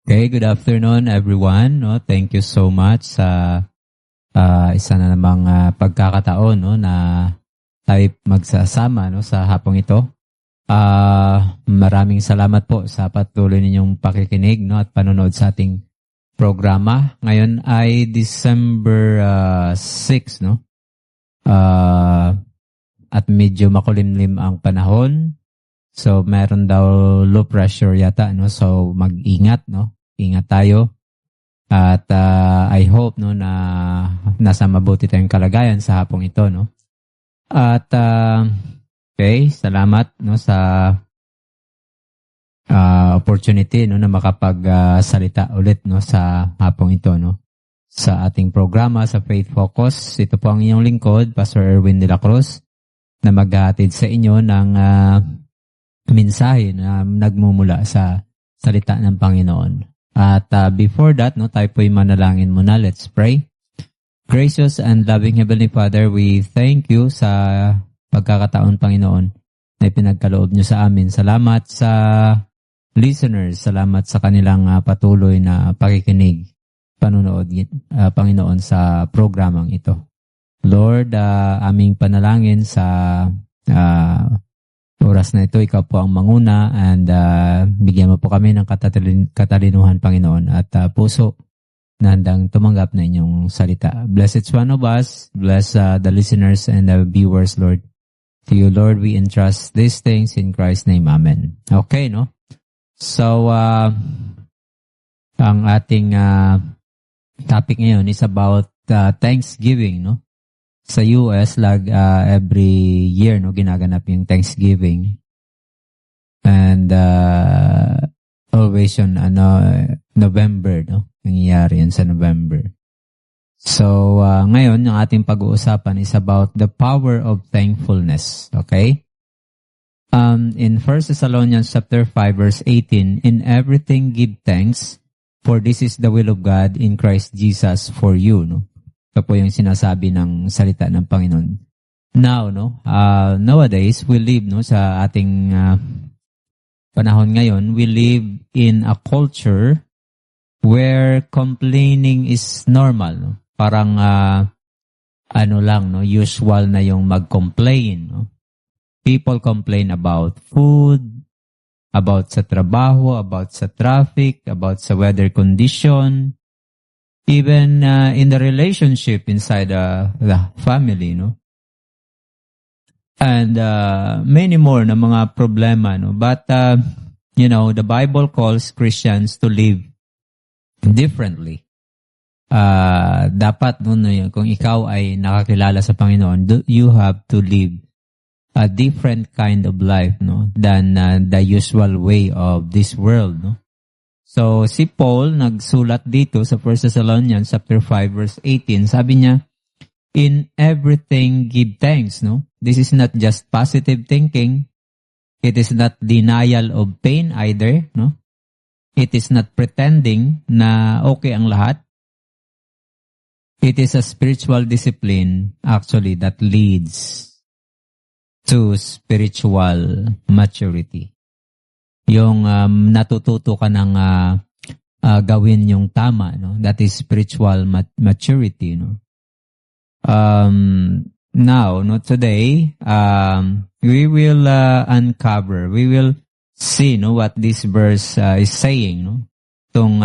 Okay, good afternoon everyone. No, thank you so much sa isa na namang pagkakataon no na tayo magsasama no sa hapong ito. Maraming salamat po sa patuloy ninyong pakikinig no at panonood sa ating programa. Ngayon ay December 6 no. At medyo makulimlim ang panahon. So meron daw low pressure yata no. So mag-ingat no. Ingat tayo at I hope no na nasa mabuti tayong kalagayan sa hapong ito no. At okay, salamat no sa opportunity no na makapagsalita ulit no sa hapong ito no sa ating programa sa Faith Focus. Ito po ang inyong lingkod, Pastor Erwin de la Cruz, na maghahatid sa inyo ng mensahe na nagmumula sa salita ng Panginoon. At before that, no, tayo po'y manalangin muna. Let's pray. Gracious and loving Heavenly Father, we thank you sa pagkakataon, Panginoon, na ipinagkaloob nyo sa amin. Salamat sa listeners. Salamat sa kanilang patuloy na pakikinig, panunood, Panginoon, sa programang ito. Lord, aming panalangin sa oras na ito, ikaw po ang manguna and bigyan mo po kami ng katalinuhan, Panginoon, at puso na handang tumanggap na inyong salita. Bless each one of us. Bless the listeners and the viewers, Lord. To you, Lord, we entrust these things in Christ's name. Amen. Okay, no? So, ang ating topic ngayon is about Thanksgiving, no? Sa US, every year, no, ginaganap yung Thanksgiving. And always yun, November, no? Nangyayari yun sa November. So, ngayon, yung ating pag-uusapan is about the power of thankfulness. Okay? In 1 Thessalonians chapter 5, verse 18, in everything give thanks, for this is the will of God in Christ Jesus for you, no? Ito po yung sinasabi ng salita ng Panginoon. Now, no, nowadays, we live no, sa ating panahon ngayon, we live in a culture where complaining is normal. No? Parang, usual na yung mag-complain. No? People complain about food, about sa trabaho, about sa traffic, about sa weather condition, even in the relationship inside the family, no? And many more na mga problema, no? But, the Bible calls Christians to live differently. Dapat, kung ikaw ay nakakilala sa Panginoon, you have to live a different kind of life, no? Than the usual way of this world, no? So, si Paul nagsulat dito sa 1 Thessalonians chapter 5 verse 18. Sabi niya, in everything give thanks, no? This is not just positive thinking. It is not denial of pain either, no? It is not pretending na okay ang lahat. It is a spiritual discipline actually that leads to spiritual maturity. Yung natututo ka ng gawin yung tama, no? That is spiritual maturity, no? Now, no, today, we will uncover, we will see, no, what this verse is saying, no? Itong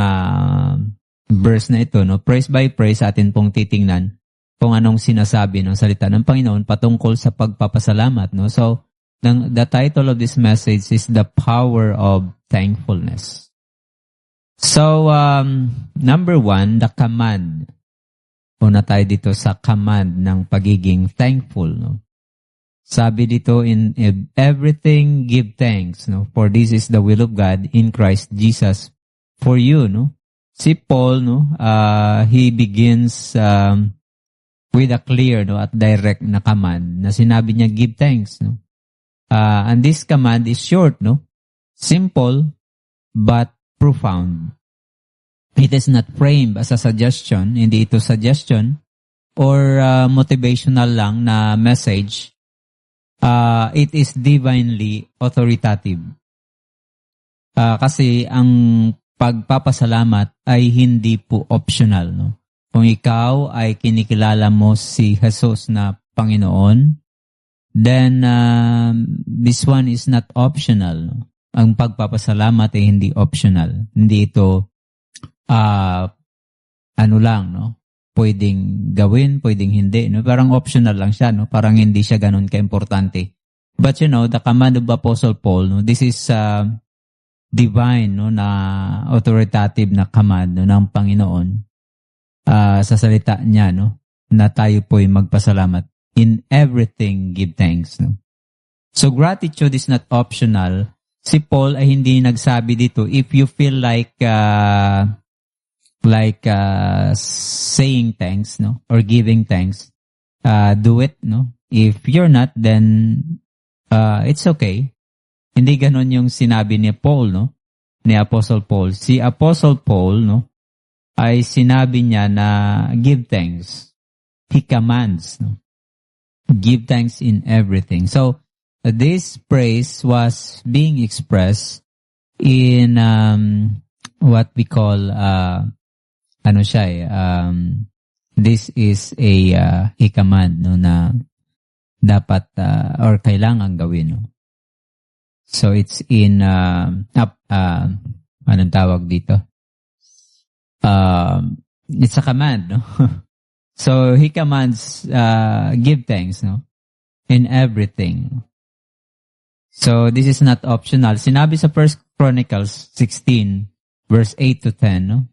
verse na ito, no? Praise by praise, atin pong titingnan kung anong sinasabi ng salita ng Panginoon patungkol sa pagpapasalamat, no? So, the title of this message is The Power of Thankfulness. So, number 1, the command. Una tayo dito sa command ng pagiging thankful. No? Sabi dito, in everything give thanks, no? For this is the will of God in Christ Jesus for you. No? Si Paul, no? He begins with a clear, no, at direct na command na sinabi niya, give thanks. No? And this command is short, no? Simple, but profound. It is not framed as a suggestion, hindi ito suggestion or motivational lang na message. It is divinely authoritative. Kasi ang pagpapasalamat ay hindi po optional, no? Kung ikaw ay kinikilala mo si Jesus na Panginoon, then this one is not optional, no? Ang pagpapasalamat ay hindi optional. Hindi ito ano lang, no? Pwedeng gawin, pwedeng hindi, no? Parang optional lang siya, no? Parang hindi siya ganun ka-importante. But the command of Apostle Paul, no? This is divine, no, na authoritative na command, no, ng Panginoon sa salita niya, no, na tayo po'y magpasalamat. In everything, give thanks, no. So gratitude is not optional. Si Paul ay hindi nagsabi dito, if you feel like saying thanks, no, or giving thanks, do it, no. If you're not, then it's okay. Hindi ganon yung sinabi ni Paul, no? Ni Apostle Paul. Si Apostle Paul, no, ay sinabi niya na give thanks. He commands, no? Give thanks in everything. So, this praise was being expressed in what we call this is a command, no, na dapat or kailangan gawin, no. So it's in anong tawag dito? It's a command, no? So he commands give thanks, no? In everything. So this is not optional. Sinabi sa 1 Chronicles 16 verse 8 to 10, no?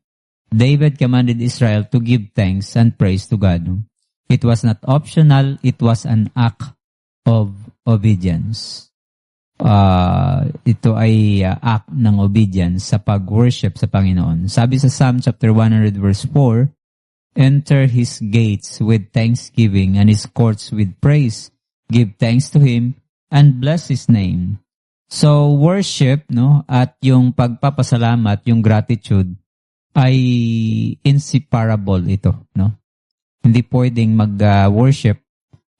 David commanded Israel to give thanks and praise to God, no? It was not optional, it was an act of obedience. Ito ay act ng obedience sa pag-worship sa Panginoon. Sabi sa Psalm chapter 100 verse 4, enter His gates with thanksgiving and His courts with praise. Give thanks to Him and bless His name. So worship, no, at yung pagpapasalamat, yung gratitude ay inseparable ito, no. Hindi pwedeng mag-worship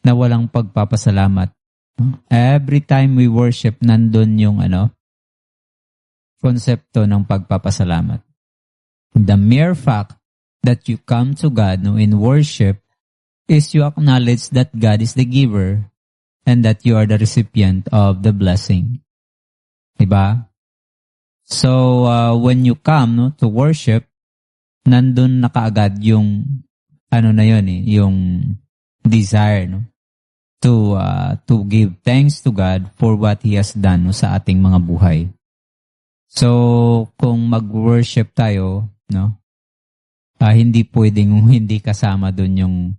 na walang pagpapasalamat. Every time we worship, nandun yung konsepto ng pagpapasalamat. The mere fact that you come to God, no, in worship is you acknowledge that God is the giver and that you are the recipient of the blessing. Diba? So, when you come, no, to worship, nandun na kaagad yung yung desire, no, to give thanks to God for what He has done, no, sa ating mga buhay. So, kung mag-worship tayo, no, hindi pwedeng hindi kasama dun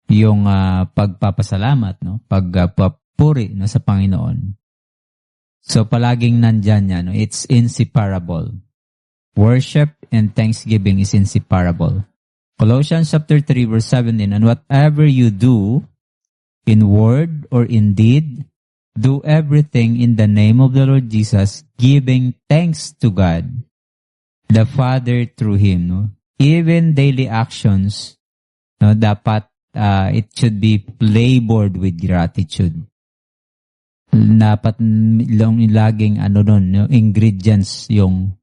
yung pagpapasalamat, no, pagpapuri, no, sa Panginoon. So, palaging nandyan yan, no, it's inseparable. Worship and thanksgiving is inseparable. Colossians chapter 3 verse 17, and whatever you do, in word or in deed, do everything in the name of the Lord Jesus, giving thanks to God, the Father through Him. No? Even daily actions, no, dapat it should be labored with gratitude. Dapat laging no, ingredients yung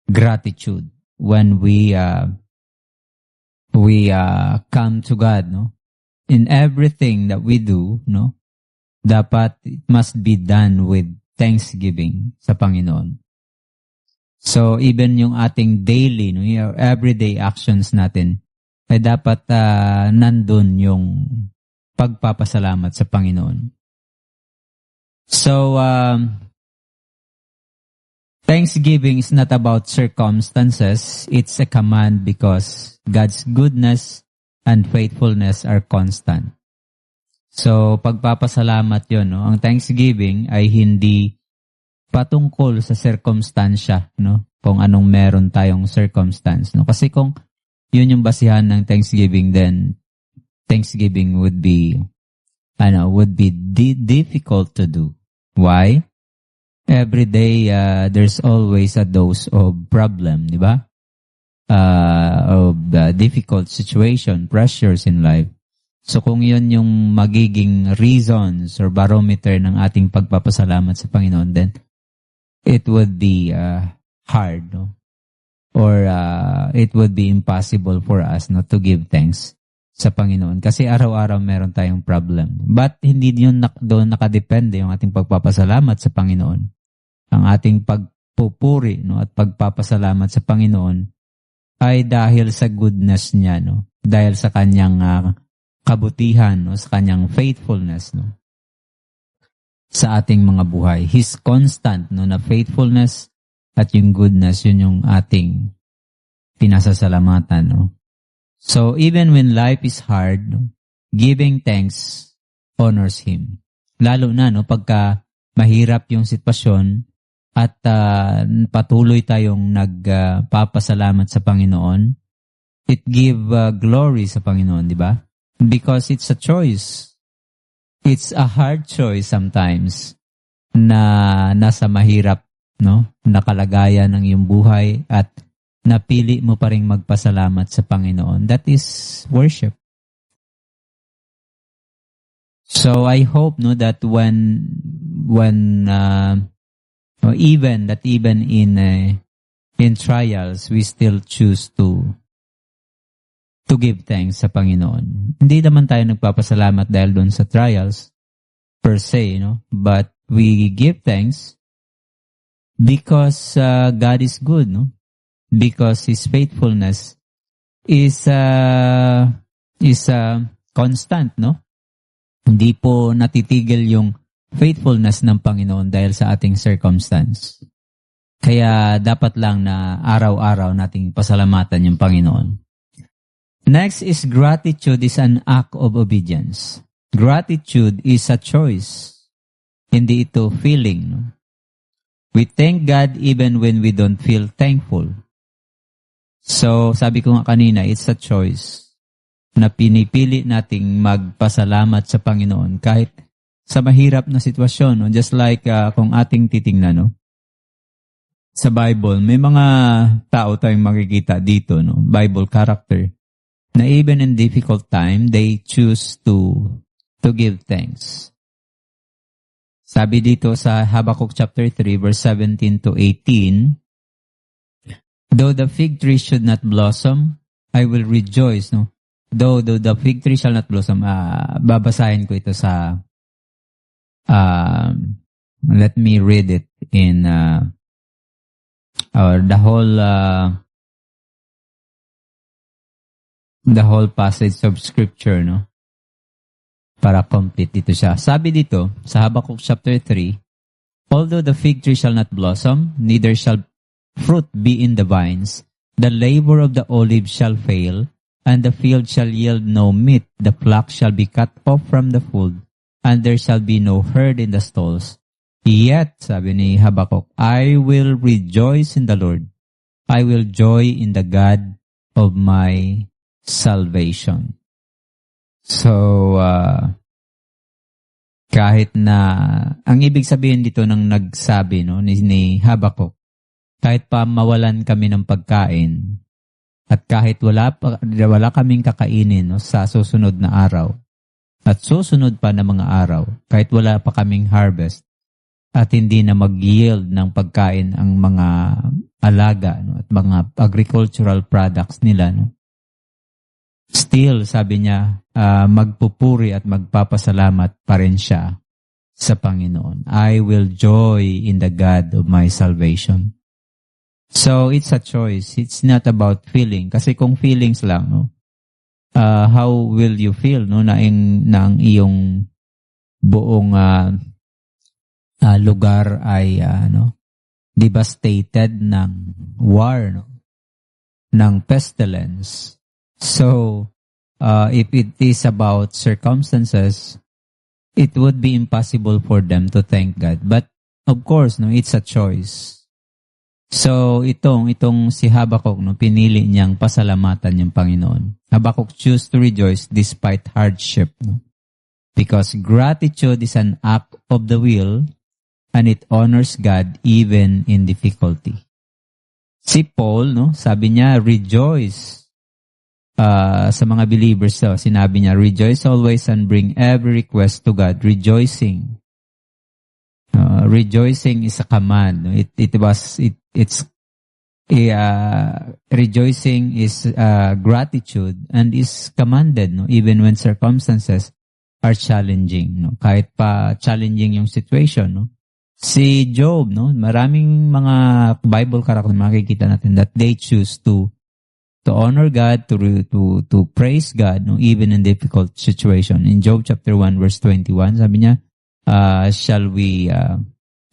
gratitude when we come to God, no. In everything that we do, no, dapat it must be done with thanksgiving sa Panginoon. So, even yung ating daily, no, yung everyday actions natin, ay dapat nandun yung pagpapasalamat sa Panginoon. So, thanksgiving is not about circumstances. It's a command because God's goodness and faithfulness are constant. So, pagpapasalamat yun, no? Ang thanksgiving ay hindi patungkol sa circumstansya, no? Kung anong meron tayong circumstance, no? Kasi kung yun yung basihan ng thanksgiving, then thanksgiving would be difficult to do. Why? Every day, there's always a dose of problem, di ba? Of difficult situation, pressures in life. So kung yun yung magiging reasons or barometer ng ating pagpapasalamat sa Panginoon, then it would be hard, no? or it would be impossible for us not to give thanks sa Panginoon. Kasi araw-araw meron tayong problem. But hindi yun doon nakadepende yung ating pagpapasalamat sa Panginoon. Ang ating pagpupuri, no, at pagpapasalamat sa Panginoon ay dahil sa goodness niya, no? Dahil sa kanyang kabutihan, no? Sa kanyang faithfulness, no? Sa ating mga buhay. His constant, no, na faithfulness at yung goodness, yun yung ating pinasasalamatan, no? So, even when life is hard, no, giving thanks honors Him. Lalo na, no, pagka mahirap yung sitwasyon at patuloy tayong nagpapasalamat sa Panginoon, it give glory sa Panginoon, di ba? Because it's a choice. It's a hard choice sometimes na nasa mahirap, no, na kalagayan ng iyong buhay at napili mo pa ring magpasalamat sa Panginoon. That is worship. So I hope, no, that when even in trials we still choose to give thanks sa Panginoon. Hindi naman tayo nagpapasalamat dahil doon sa trials per se, no, but we give thanks because God is good, no? Because His faithfulness is constant, no? Hindi po natitigil yung faithfulness ng Panginoon dahil sa ating circumstance. Kaya dapat lang na araw-araw nating pasalamatan yung Panginoon. Next is gratitude is an act of obedience. Gratitude is a choice. Hindi ito feeling, no? We thank God even when we don't feel thankful. So, sabi ko nga kanina, it's a choice na pinipili nating magpasalamat sa Panginoon kahit sa mahirap na sitwasyon. No? Just like kung ating titingnan, no? Sa Bible, may mga tao tayong makikita dito, no? Bible character, na even in difficult time, they choose to give thanks. Sabi dito sa Habakkuk chapter 3, verse 17 to 18, though the fig tree should not blossom, I will rejoice. No? Though the fig tree shall not blossom, babasahin ko ito sa, let me read it in, the whole passage of scripture, no? Para complete dito siya. Sabi dito, sa Habakkuk chapter 3, although the fig tree shall not blossom, neither shall fruit be in the vines, the labor of the olive shall fail, and the field shall yield no meat, the flock shall be cut off from the fold, and there shall be no herd in the stalls. Yet, sabi ni Habakkuk, I will rejoice in the Lord. I will joy in the God of my salvation. So, kahit na, ang ibig sabihin dito ng nagsabi, no, ni Habakkuk, kahit pa mawalan kami ng pagkain, at kahit wala kaming kakainin, no, sa susunod na araw, at susunod pa na mga araw, kahit wala pa kaming harvest, at hindi na mag-yield ng pagkain ang mga alaga, no, at mga agricultural products nila, no, still, sabi niya, magpupuri at magpapasalamat pa rin siya sa Panginoon. I will joy in the God of my salvation. So, it's a choice. It's not about feeling. Kasi kung feelings lang, no, how will you feel, no, na ang iyong buong lugar ay devastated ng war, no, ng pestilence. So, if it is about circumstances, it would be impossible for them to thank God. But, of course, no, it's a choice. So, itong si Habakkuk, no, pinili niyang pasalamatan yung Panginoon. Habakkuk choose to rejoice despite hardship, no? Because gratitude is an act of the will and it honors God even in difficulty. Si Paul, no, sabi niya, rejoice. Sa mga believers, so, sinabi niya, rejoice always and bring every request to God. Rejoicing. Rejoicing is a command. No? It's rejoicing is gratitude and is commanded, no, even when circumstances are challenging, no, kahit pa challenging yung situation, no. Si Job, no, maraming mga Bible character makikita natin that they choose to honor God, to praise God, no, even in difficult situation. In Job chapter 1 verse 21, sabi niya, shall we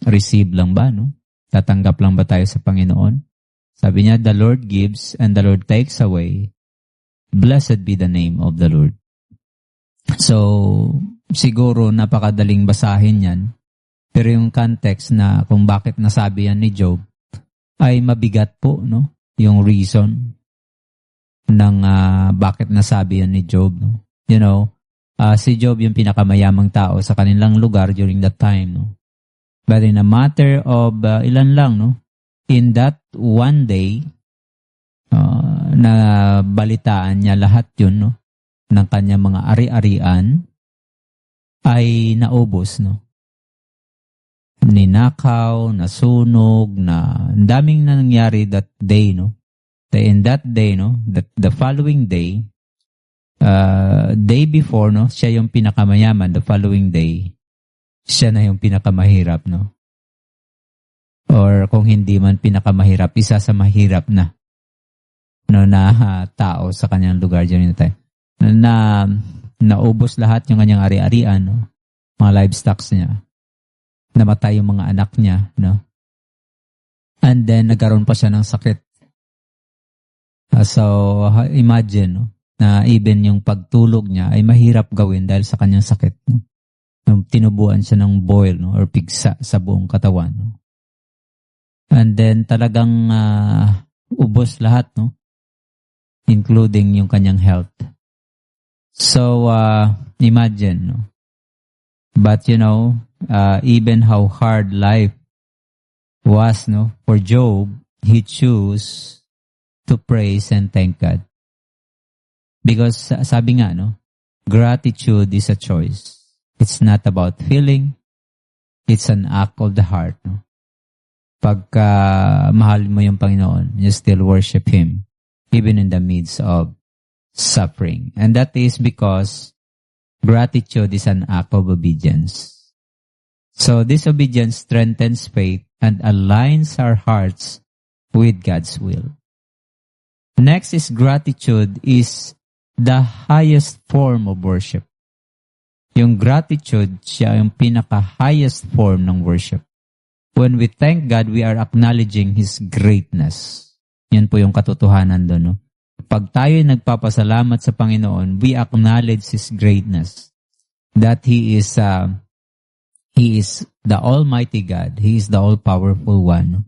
receive lang ba, no? Tatanggap lang ba tayo sa Panginoon? Sabi niya, the Lord gives and the Lord takes away. Blessed be the name of the Lord. So, siguro napakadaling basahin yan. Pero yung context na kung bakit nasabi yan ni Job ay mabigat po, no? Yung reason ng bakit nasabi yan ni Job, no? You know, si Job yung pinakamayamang tao sa kanilang lugar during that time, no? But in a matter of ilan lang, no? In that one day, na balitaan niya lahat yun, no, ng kanyang mga ari-arian, ay naubos, no? Ninakaw, nasunog, ang daming nangyari that day, no? In that day, no, the following day, day before, no, siya yung pinakamayaman, the following day, siya na yung pinakamahirap, no? Or kung hindi man pinakamahirap, isa sa mahirap na, no, na tao sa kanyang lugar dyan tayo. Na naubos lahat yung kanyang ari-arian, no? Mga livestock niya. Namatay yung mga anak niya, no? And then nagkaroon pa siya ng sakit. So imagine, no, na even yung pagtulog niya ay mahirap gawin dahil sa kanyang sakit, no? Yung tinubuan siya ng boil, no, or pigsa sa buong katawan, no? And then talagang ubos lahat, no? Including yung kanyang health. So imagine, no? But you know, even how hard life was, no, for Job, he chose to praise and thank God. Because sabi nga, no, gratitude is a choice. It's not about feeling. It's an act of the heart, no? Pagka mahal mo yung Panginoon, you still worship Him, even in the midst of suffering. And that is because gratitude is an act of obedience. So this obedience strengthens faith and aligns our hearts with God's will. Next is gratitude is the highest form of worship. Yung gratitude, siya yung pinaka-highest form ng worship. When we thank God, we are acknowledging His greatness. Yan po yung katotohanan doon, no? Pag tayo nagpapasalamat sa Panginoon, we acknowledge His greatness. That He is the Almighty God. He is the all-powerful one. No?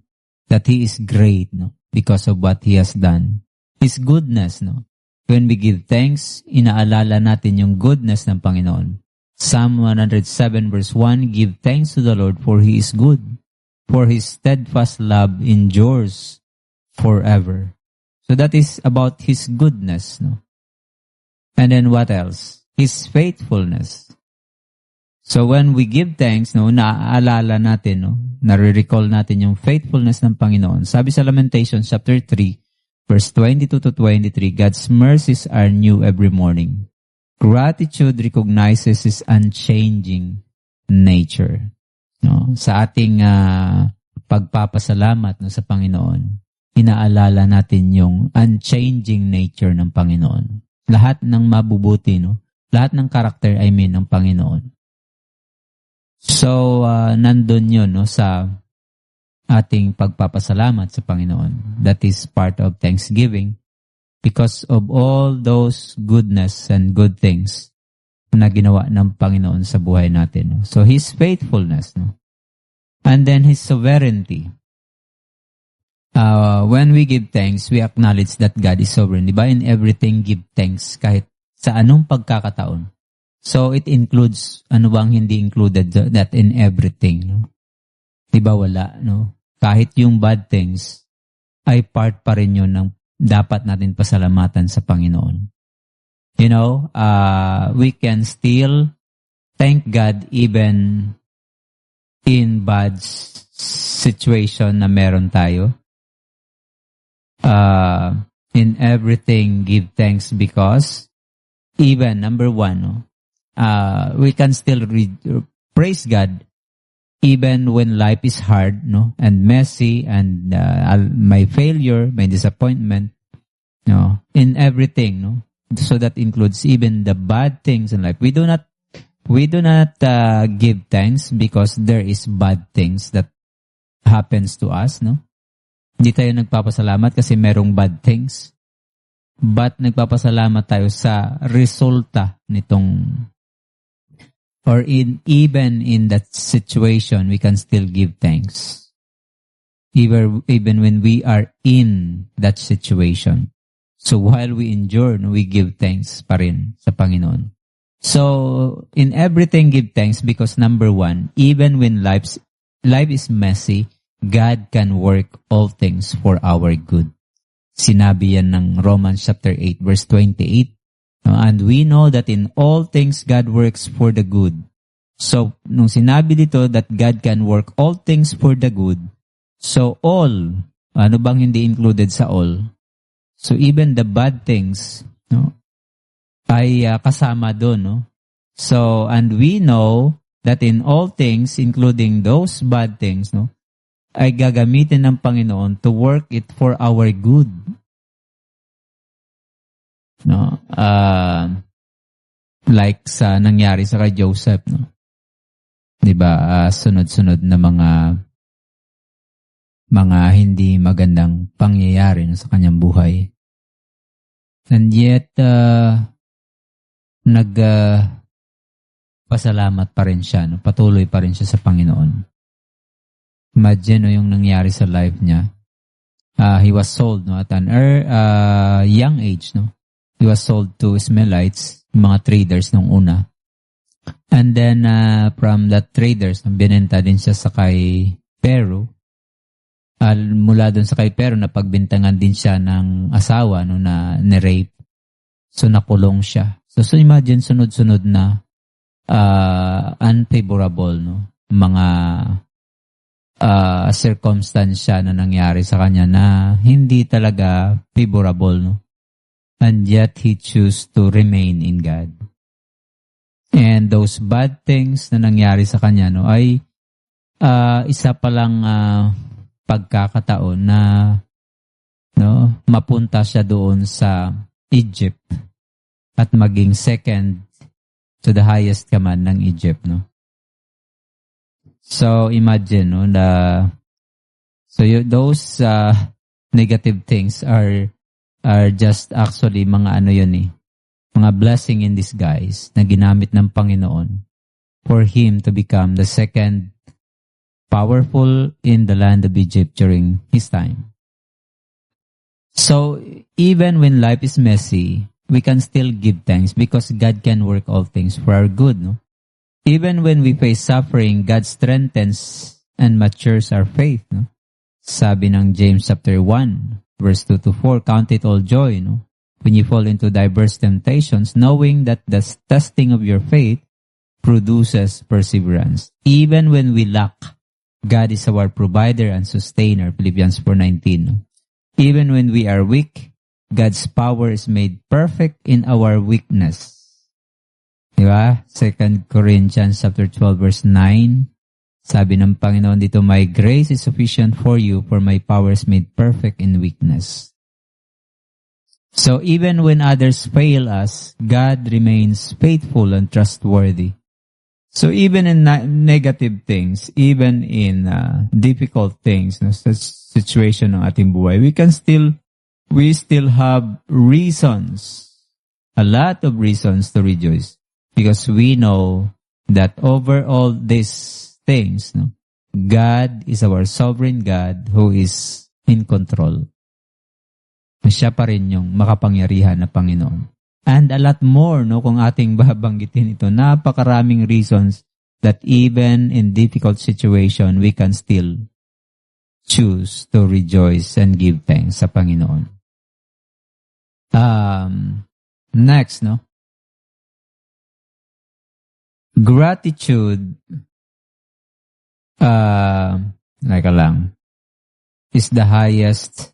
That He is great, no? Because of what He has done. His goodness, no? When we give thanks, inaalala natin yung goodness ng Panginoon. Psalm 107 verse 1, give thanks to the Lord for He is good, for His steadfast love endures forever. So that is about His goodness, no? And then what else? His faithfulness. So when we give thanks, no, naaalala natin, no, nare-recall natin yung faithfulness ng Panginoon. Sabi sa Lamentations chapter 3, verse 22 to 23, God's mercies are new every morning. Gratitude recognizes His unchanging nature. No, sa ating pagpapasalamat, no, sa Panginoon, inaalala natin yung unchanging nature ng Panginoon. Lahat ng mabubuti, no? Lahat ng karakter, ng Panginoon. So, nandun yun, no, sa ating pagpapasalamat sa Panginoon. That is part of thanksgiving because of all those goodness and good things na ginawa ng Panginoon sa buhay natin. No? So, His faithfulness, no? And then His sovereignty. When we give thanks, we acknowledge that God is sovereign. Diba? In everything, give thanks kahit sa anong pagkakataon. So, it includes, ano bang hindi included? That in everything. No? Diba wala? No? Kahit yung bad things, ay part pa rin yun ng dapat natin pasalamatan sa Panginoon. You know, we can still thank God even in bad situation na meron tayo. In everything, give thanks because even number one, no, we can still praise God even when life is hard, no, and messy, and my failure, my disappointment, no, in everything, no. So that includes even the bad things in life. We do not give thanks because there is bad things that happens to us, no. Hindi tayo nagpapasalamat kasi merong bad things. But nagpapasalamat tayo sa resulta nitong, or even in that situation, we can still give thanks. Even when we are in that situation. So while we endure, we give thanks pa rin sa Panginoon. So in everything, give thanks because number one, even when life is messy, God can work all things for our good. Sinabi yan ng Romans chapter 8 verse 28. And we know that in all things God works for the good. So nung sinabi dito that God can work all things for the good, so all, ano bang hindi included sa all? So even the bad things, no, ay kasama doon, no? So and we know that in all things, including those bad things, no, ay gagamitin ng Panginoon to work it for our good. No? Like sa nangyari sa kay Joseph, no? 'Di ba? Sunod-sunod na mga hindi magandang pangyayari, no, sa kanyang buhay. And yet pasalamat pa rin siya, no? Patuloy pa rin siya sa Panginoon. Imagine, no, yung nangyari sa life niya. He was sold, no, at an young age, no. He was sold to Ismaelites, mga traders nung una. And then from that traders, binenta din siya sa kay Pero. Mula dun sa kay Pero, napagbintangan din siya ng asawa, no, na ni-rape. So nakulong siya. So imagine sunod-sunod na unfavorable, no, mga circumstansya na nangyari sa kanya na hindi talaga favorable, no? And yet he chose to remain in God. And those bad things na nangyari sa kanya, no, ay isa palang pagkakataon na, no, mapunta siya doon sa Egypt at maging second to the highest command ng Egypt, no. So imagine, no, those negative things are just actually mga ano yun, mga blessing in disguise na ginamit ng Panginoon for him to become the second powerful in the land of Egypt during his time. So even when life is messy, we can still give thanks because God can work all things for our good, no? Even when we face suffering, God strengthens and matures our faith, no? Sabi ng James chapter 1, verse 2 to 4, count it all joy, no, when you fall into diverse temptations, knowing that the testing of your faith produces perseverance. Even when we lack, God is our provider and sustainer, Philippians 4:19. No? Even when we are weak, God's power is made perfect in our weakness. Diba? 2 Corinthians chapter 12 verse 9. Sabi ng Panginoon dito, my grace is sufficient for you, for my power is made perfect in weakness. So even when others fail us, God remains faithful and trustworthy. So even in negative things, even in difficult things, no, situation ng ating buhay, we still have reasons, a lot of reasons to rejoice. Because we know that over all these things, no, God is our sovereign God who is in control. Siya pa rin yung makapangyarihan na Panginoon. And a lot more, no, kung ating babanggitin ito, napakaraming reasons that even in difficult situation, we can still choose to rejoice and give thanks sa Panginoon. Next, no? Gratitude, is the highest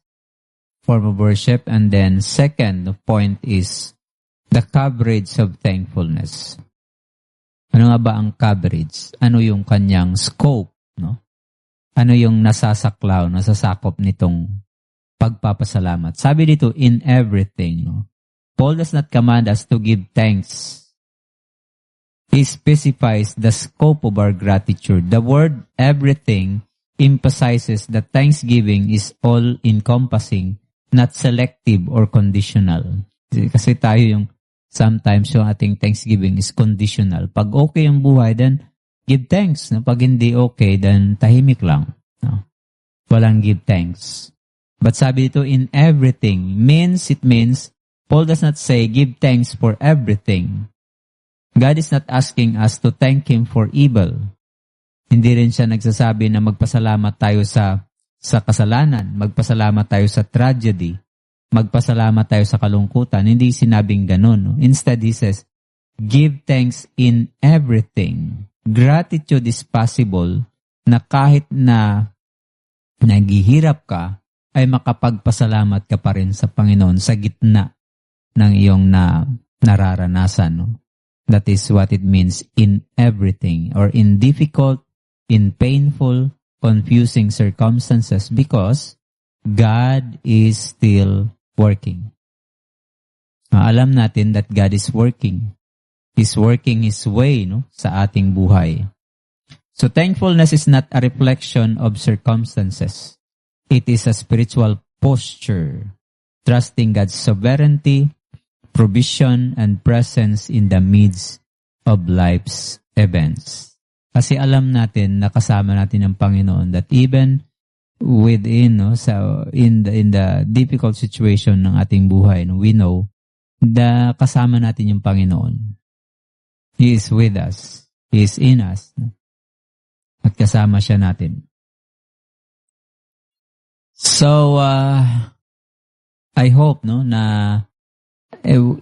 form of worship. And then second point is the coverage of thankfulness. Ano nga ba ang coverage? Ano yung kanyang scope, no? Ano yung nasasakop nitong pagpapasalamat? Sabi dito, in everything, no? Paul does not command us to give thanks. He specifies the scope of our gratitude. The word everything emphasizes that thanksgiving is all-encompassing, not selective or conditional. Kasi tayo yung sometimes yung ating thanksgiving is conditional. Pag okay ang buhay, then give thanks. No? Pag hindi okay, then tahimik lang. No? Walang give thanks. But sabi dito, in everything, it means, Paul does not say, give thanks for everything. God is not asking us to thank Him for evil. Hindi rin siya nagsasabi na magpasalamat tayo sa kasalanan, magpasalamat tayo sa tragedy, magpasalamat tayo sa kalungkutan. Hindi sinabing ganun. No? Instead, He says, give thanks in everything. Gratitude is possible na kahit na naghihirap ka, ay makapagpasalamat ka pa rin sa Panginoon sa gitna ng iyong nararanasan. No? That is what it means in everything or in difficult, in painful, confusing circumstances because God is still working. Alam natin that God is working. He's working His way sa ating buhay. So thankfulness is not a reflection of circumstances. It is a spiritual posture, trusting God's sovereignty, provision, and presence in the midst of life's events. Kasi alam natin na kasama natin ang Panginoon that even within in the difficult situation ng ating buhay, we know na kasama natin yung Panginoon. He is with us. He is in us. At kasama siya natin. So, I hope na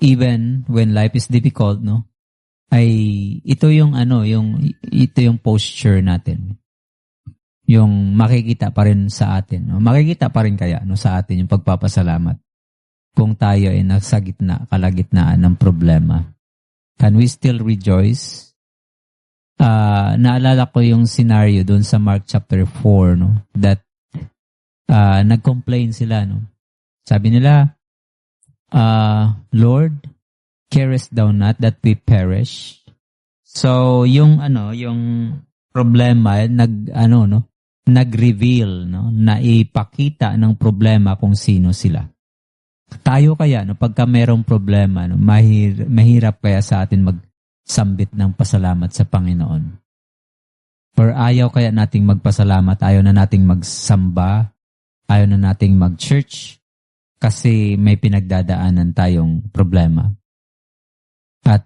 even when life is difficult, ay ito yung ito yung posture natin. Yung makikita pa rin sa atin. Makikita pa rin kaya sa atin yung pagpapasalamat kung tayo ay nasa kalagitnaan ng problema. Can we still rejoice? Naalala ko yung scenario doon sa Mark chapter 4, that nag-complain sila. Sabi nila, Lord, carest thou not that we perish? So, yung problema, nag-reveal, na ipakita ng problema kung sino sila. Tayo kaya, pagka merong problema, mahirap kaya sa atin magsambit ng pasalamat sa Panginoon. Or ayaw kaya nating magpasalamat, ayaw na nating magsamba, ayaw na nating mag-church, kasi may pinagdadaanan tayong problema. At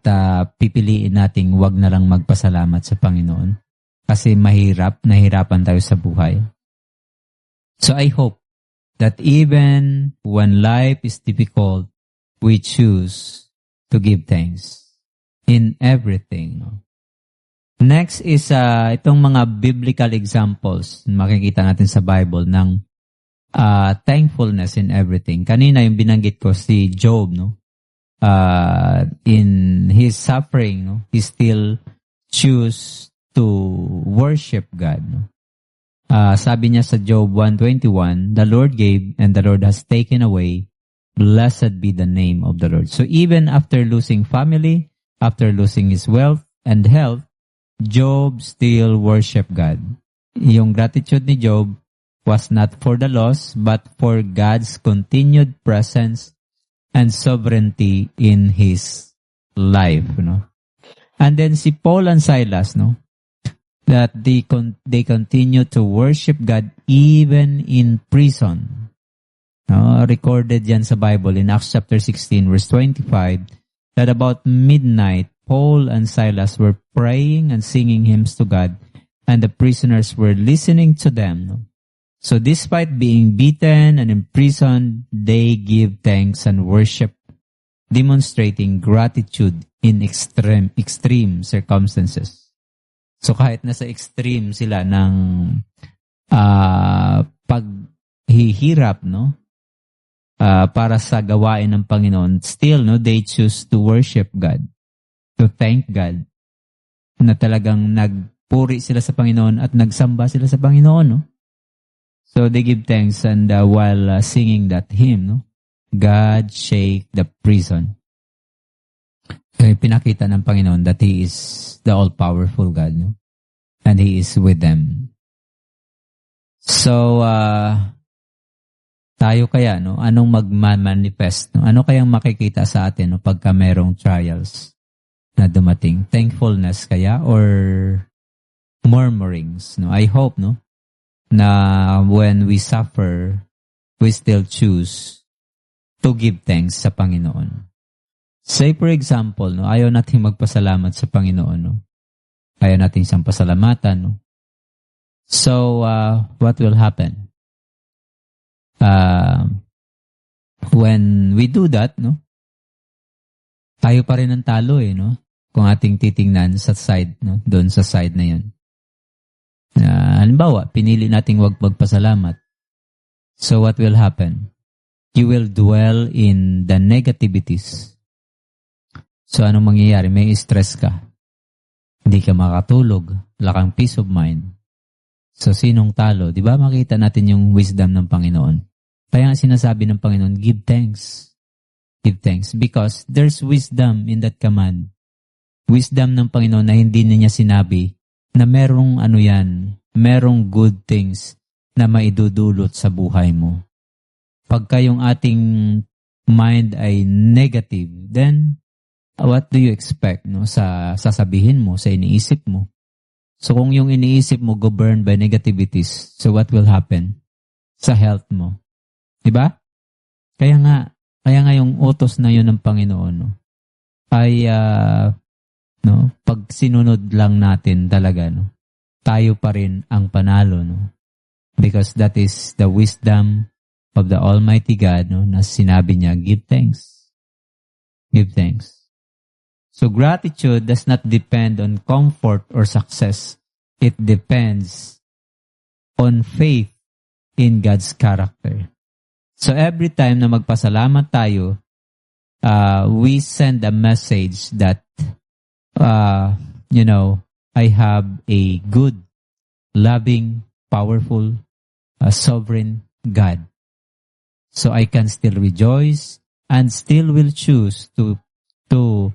pipiliin nating wag na lang magpasalamat sa Panginoon kasi nahirapan tayo sa buhay. So I hope that even when life is difficult, we choose to give thanks in everything. Next is itong mga biblical examples makikita natin sa Bible ng thankfulness in everything. Kanina yung binanggit ko si Job, in his suffering, he still choose to worship God. Sabi niya sa Job 1:21, the Lord gave and the Lord has taken away. Blessed be the name of the Lord. So even after losing family, after losing his wealth and health, Job still worshiped God. Yung gratitude ni Job was not for the loss, but for God's continued presence and sovereignty in his life. And then si Paul and Silas, that they continue to worship God even in prison. Recorded yan sa Bible in Acts chapter 16 verse 25 that about midnight, Paul and Silas were praying and singing hymns to God, and the prisoners were listening to them. So despite being beaten and imprisoned, they give thanks and worship, demonstrating gratitude in extreme circumstances. So kahit nasa extreme sila ng paghihirap, para sa gawain ng Panginoon, still, no, they choose to worship God, to thank God, na talagang nagpuri sila sa Panginoon at nagsamba sila sa Panginoon, no? So they give thanks, and while singing that hymn, no, God shake the prison. So pinakita ng Panginoon that He is the all-powerful God, no? And He is with them. So, tayo kaya, no? Anong magmanifest? No? Ano kayang makikita sa atin, no? Pagka merong trials na dumating? Thankfulness kaya or murmurings? No? I hope, no, na when we suffer, we still choose to give thanks sa Panginoon. Say for example, no, ayaw nating magpasalamat sa Panginoon, no? Ayaw nating siyang pasalamatan, no? So, what will happen? When we do that, no, tayo pa rin ang talo, no? Kung ating titingnan sa side, no, doon sa side na yun. Halimbawa, pinili nating wag magpasalamat. So what will happen? You will dwell in the negativities. So anong mangyayari? May stress ka. Hindi ka makatulog. Wala kang peace of mind. So sinong talo? Di ba makita natin yung wisdom ng Panginoon? Kaya nga sinasabi ng Panginoon, give thanks. Give thanks. Because there's wisdom in that command. Wisdom ng Panginoon na hindi niya sinabi na merong merong good things na maidudulot sa buhay mo. Pagka yung ating mind ay negative, then what do you expect, no, sa sasabihin mo, sa iniisip mo? So kung yung iniisip mo governed by negativities, so what will happen sa health mo? Diba? Kaya nga yung utos na yun ng Panginoon, no, ay no, pag sinunod lang natin talaga, no, tayo pa rin ang panalo, no? Because that is the wisdom of the Almighty God, no, na sinabi niya, give thanks. Give thanks. So gratitude does not depend on comfort or success. It depends on faith in God's character. So every time na magpasalamat tayo, we send a message that, I have a good, loving, powerful, sovereign God. So I can still rejoice and still will choose to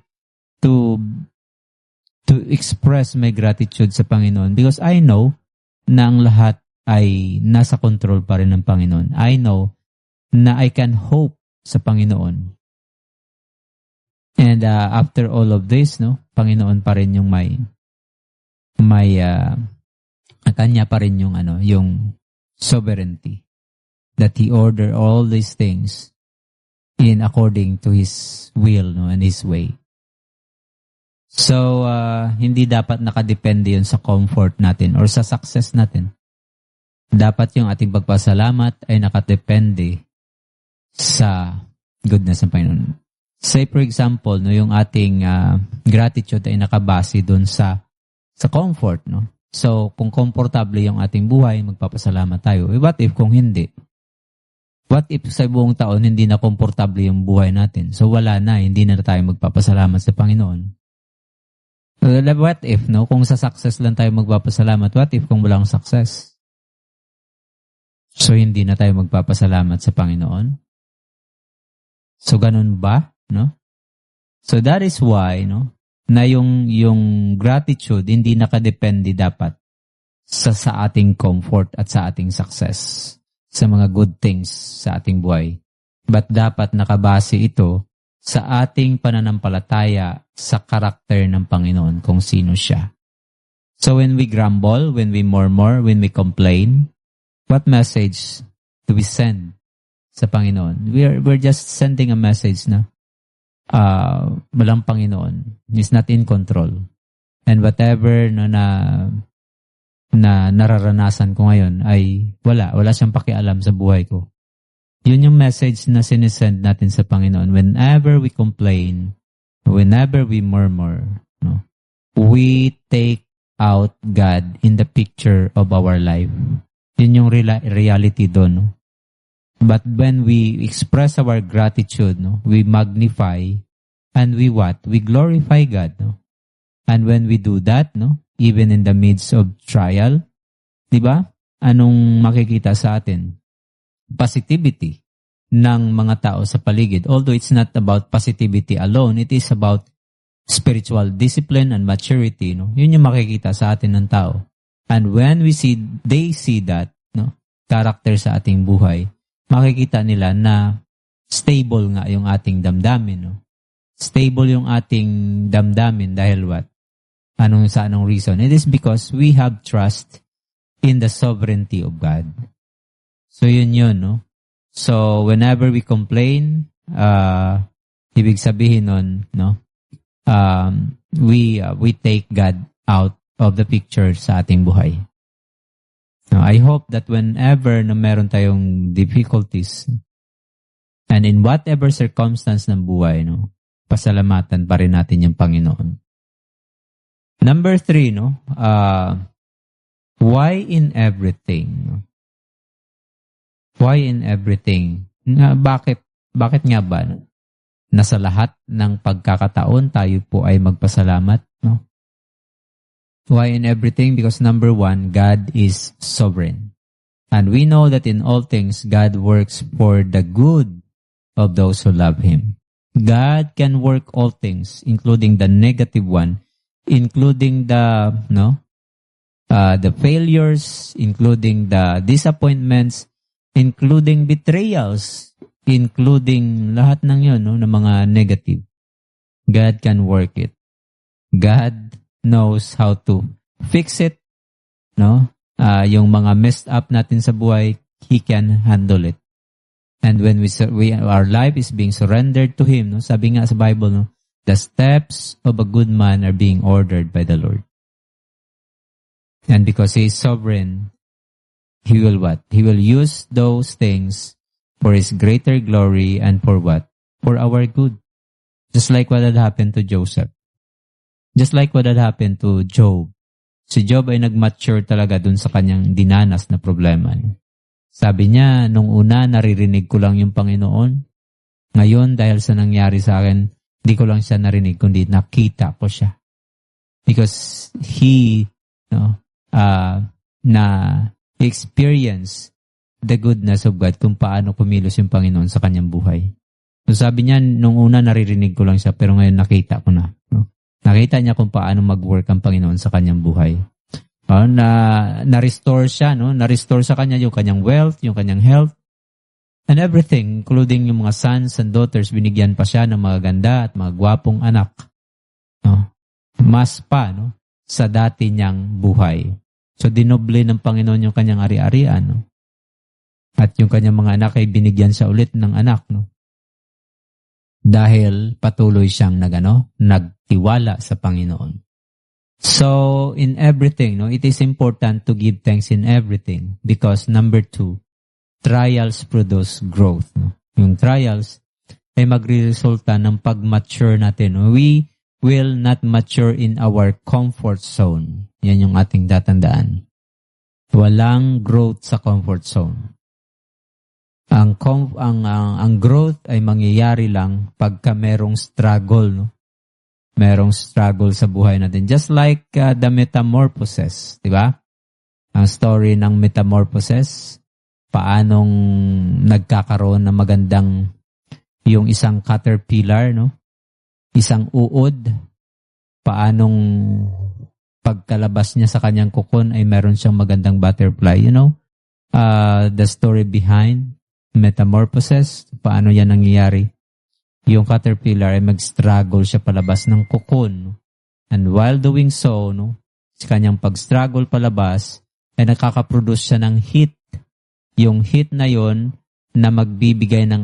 express my gratitude sa Panginoon because I know na ang lahat ay nasa control pa rin ng Panginoon. I know na I can hope sa Panginoon. And after all of this, no, Panginoon pa rin yung may kanya pa rin yung sovereignty that He order all these things in according to His will, no, and His way. So, hindi dapat nakadepende yun sa comfort natin or sa success natin. Dapat yung ating pagpasalamat ay nakadepende sa goodness ng Panginoon. Say for example, no, yung ating gratitude ay nakabase doon sa comfort, no? So, kung komportable yung ating buhay, magpapasalamat tayo. What if kung hindi? What if sa buong taon hindi na komportable yung buhay natin? So, wala na, hindi na tayo magpapasalamat sa Panginoon. What if, no? Kung sa success lang tayo magpapasalamat, what if kung walang success? So, hindi na tayo magpapasalamat sa Panginoon? So, ganun ba? No? So, that is why, no, na yung gratitude hindi nakadepende dapat sa ating comfort at sa ating success, sa mga good things sa ating buhay. But dapat nakabase ito sa ating pananampalataya sa karakter ng Panginoon kung sino siya. So when we grumble, when we murmur, when we complain, what message do we send sa Panginoon? We're just sending a message na walang Panginoon. He's not in control. And whatever na nararanasan ko ngayon ay wala siyang pakialam sa buhay ko. Yun yung message na sinisend natin sa Panginoon. Whenever we complain, whenever we murmur, no, we take out God in the picture of our life. Yun yung reality doon. No? But when we express our gratitude, no, we magnify and we what? We glorify God, no? And when we do that, no, even in the midst of trial, di ba? Anong makikita sa atin? Positivity ng mga tao sa paligid. Although it's not about positivity alone, it is about spiritual discipline and maturity, no? Yun yung makikita sa atin ng tao. And when they see that, no, character sa ating buhay, makikita nila na stable nga yung ating damdamin, no? Stable yung ating damdamin dahil what? Sa anong reason? It is because we have trust in the sovereignty of God. So yun, no? So whenever we complain, ibig sabihin nun, no? We take God out of the picture sa ating buhay. Now, I hope that whenever na meron tayong difficulties and in whatever circumstance ng buhay, no, pasalamatan pa rin natin yung Panginoon. Number 3, no, why in everything? No? Why in everything? Bakit nga ba? No? Na sa lahat ng pagkakataon tayo po ay magpasalamat, no? Why in everything? Because number 1, God is sovereign. And we know that in all things, God works for the good of those who love Him. God can work all things, including the negative one, including the failures, including the disappointments, including betrayals, including lahat ng yun, no, ng mga negative. God can work it. God knows how to fix it, no? Yung mga messed up natin sa buhay, He can handle it. And when our life is being surrendered to Him, no? Sabi nga sa Bible, no, the steps of a good man are being ordered by the Lord. And because He is sovereign, He will what? He will use those things for His greater glory and for what? For our good. Just like what had happened to Joseph. Just like what had happened to Job. Si Job ay nag-mature talaga dun sa kanyang dinanas na problema. Sabi niya, nung una naririnig ko lang yung Panginoon. Ngayon, dahil sa nangyari sa akin, di ko lang siya narinig, kundi nakita ko siya. Because he experience the goodness of God kung paano kumilos yung Panginoon sa kanyang buhay. So sabi niya, nung una naririnig ko lang siya, pero ngayon nakita ko na. No? Nakita niya kung paano mag-work ang Panginoon sa kanyang buhay. Na-restore siya, no? Na-restore sa kanya yung kanyang wealth, yung kanyang health, and everything, including yung mga sons and daughters, binigyan pa siya ng mga ganda at mga gwapong anak. No? Mas pa, no? Sa dati niyang buhay. So, dinoble ng Panginoon yung kanyang ari-arian, no? At yung kanyang mga anak ay binigyan siya ulit ng anak, no? Dahil patuloy siyang nagtiwala sa Panginoon. So, in everything, no, it is important to give thanks in everything because number 2, trials produce growth. No? Yung trials ay magre-resulta ng pag-mature natin. No? We will not mature in our comfort zone. Yan yung ating tatandaan. Walang growth sa comfort zone. Ang growth ay mangyayari lang pagka merong struggle, no? Merong struggle sa buhay natin. Just like the metamorphosis, di ba? Ang story ng metamorphosis, paanong nagkakaroon ng magandang yung isang caterpillar, no? Isang uod, paanong pagkalabas niya sa kanyang cocoon ay meron siyang magandang butterfly, you know? The story behind metamorphosis, paano yan nangyayari? Yung caterpillar ay mag-struggle siya palabas ng cocoon. And while doing so, no, sa kanyang pag-struggle palabas, ay nakaka-produce siya ng heat. Yung heat na yon na magbibigay ng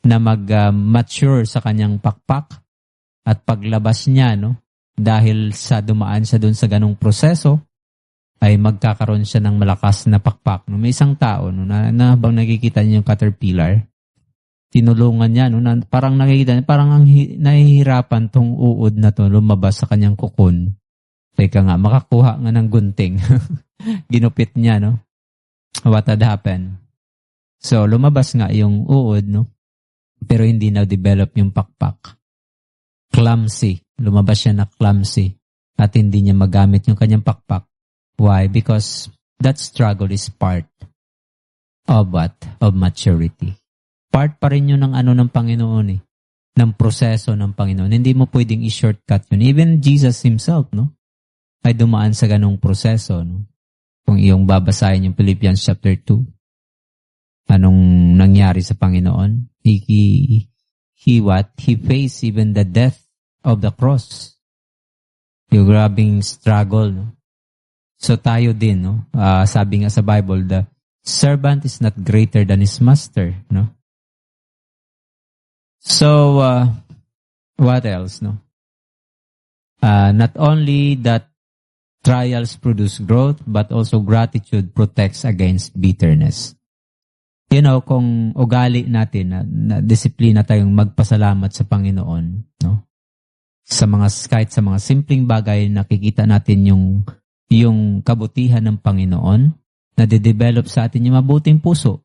na mag-mature sa kanyang pakpak. At paglabas niya, no, dahil sa dumaan siya dun sa ganong proseso, ay magkakaroon siya ng malakas na pakpak. No? May isang tao, no, na habang nakikita niya yung caterpillar, tinulungan niya, no, na parang nakikita niya, parang nahihirapan tong uod na to lumabas sa kanyang cocoon. Teka nga, makakuha nga ng gunting. Ginupit niya, no? What had happened? So, lumabas nga yung uod, no? Pero hindi na-develop yung pakpak. Clumsy. Lumabas siya na clumsy. At hindi niya magamit yung kanyang pakpak. Why? Because that struggle is part of what? Of maturity. Part pa rin yun ng ng Panginoon eh. Ng proseso ng Panginoon. Hindi mo pwedeng i-shortcut yun. Even Jesus himself, no? Ay dumaan sa ganung proseso, no? Kung iyong babasahin yung Philippians chapter 2, anong nangyari sa Panginoon? He faced even the death of the cross. Yung grabing struggle, no? So tayo din, no? Sabi nga sa Bible, the servant is not greater than his master, no? So, what else, no? Not only that trials produce growth, but also gratitude protects against bitterness. You know, kung ugali natin na disiplina tayong magpasalamat sa Panginoon, no? Kahit sa mga simpleng bagay, nakikita natin yung kabutihan ng Panginoon na de-develop sa atin yung mabuting puso.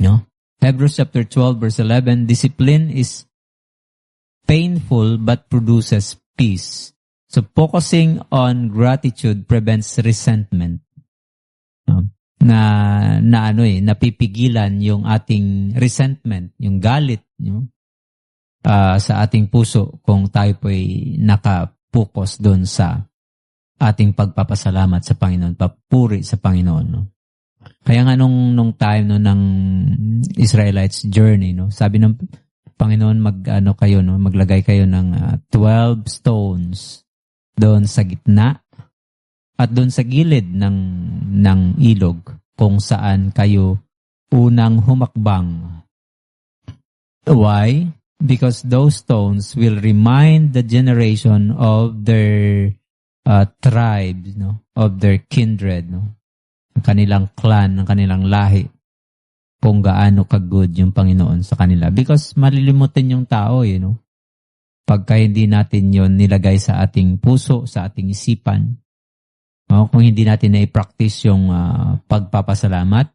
No? Hebrews chapter 12 verse 11, discipline is painful but produces peace. So focusing on gratitude prevents resentment. No? Napipigilan yung ating resentment, yung galit, sa ating puso kung tayo po'y nakapokus doon sa ating pagpapasalamat sa Panginoon, papuri sa Panginoon. No? Kaya nga nung time ng Israelites journey, no, sabi ng Panginoon maglagay kayo ng 12 stones doon sa gitna at doon sa gilid ng ilog kung saan kayo unang humakbang. Why? Because those stones will remind the generation of their tribe, no, of their kindred, no, ng kanilang clan, ng kanilang lahi, kung gaano ka-good yung Panginoon sa kanila. Because malilimutin yung tao, no? Pagka hindi natin yon nilagay sa ating puso, sa ating isipan, no? Kung hindi natin na-practice yung pagpapasalamat,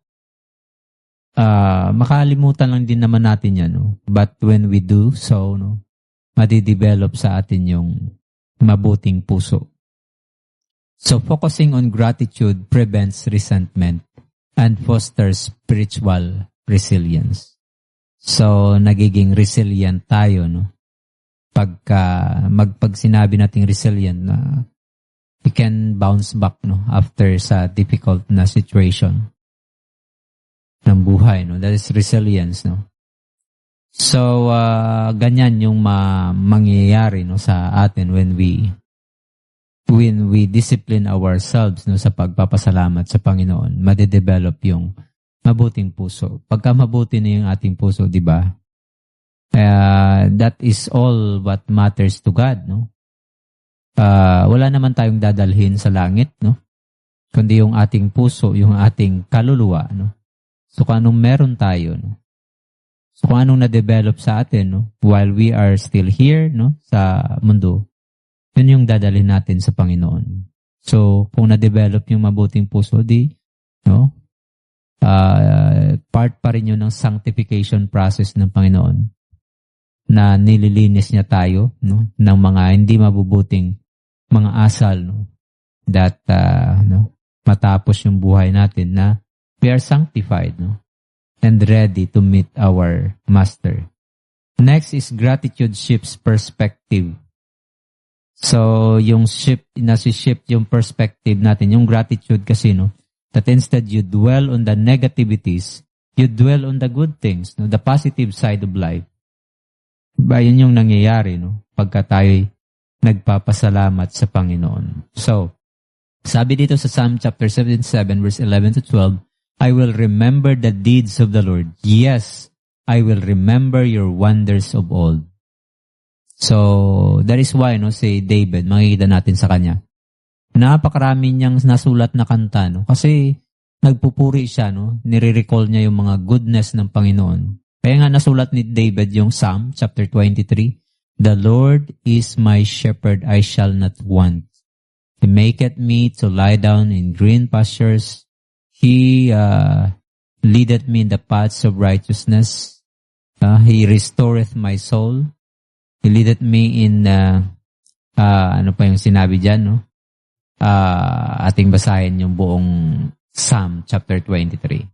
makalimutan lang din naman natin yan. No? But when we do so, no, madidevelop sa atin yung mabuting puso. So focusing on gratitude prevents resentment and fosters spiritual resilience. So nagiging resilient tayo, no? Pag sinabi nating resilient, we can bounce back, no, after sa difficult na situation ng buhay, no. That is resilience, no. So ganyan yung mangyayari, no, sa atin when we discipline ourselves, no, sa pagpapasalamat sa Panginoon. Madedevelop yung mabuting puso. Pagka mabuti na yung ating puso, di ba? That is all what matters to God, no? Wala naman tayong dadalhin sa langit, no? Kundi yung ating puso, yung ating kaluluwa, no? So kung anong meron tayo, no? So kung anong na-develop sa atin, no, while we are still here, no, sa mundo, yun yung dadalhin natin sa Panginoon. So kung na-develop yung mabuting puso, no, part pa rin yun ng sanctification process ng Panginoon, na nililinis niya tayo, no, ng mga hindi mabubuting mga asal, no, that no, matapos yung buhay natin na we are sanctified, no, and ready to meet our Master. Next is gratitude shifts perspective. So yung shift yung perspective natin, yung gratitude kasi, no, that instead you dwell on the negativities, you dwell on the good things, no, the positive side of life. Ba, yun yung nangyayari, no, pagka tayo'y nagpapasalamat sa Panginoon. So, sabi dito sa Psalm chapter 77 verse 11 to 12, I will remember the deeds of the Lord. Yes, I will remember your wonders of old. So, that is why, no, si David, makikita natin sa kanya, napakarami niyang nasulat na kanta, no, kasi nagpupuri siya, no, nire-recall niya yung mga goodness ng Panginoon. Kaya nga nasulat ni David yung Psalm chapter 23, the Lord is my shepherd, I shall not want. He maketh me to lie down in green pastures. He leadeth me in the paths of righteousness. He restoreth my soul. He leadeth me in, ano pa yung sinabi dyan, no? Ating basahin yung buong Psalm chapter 23.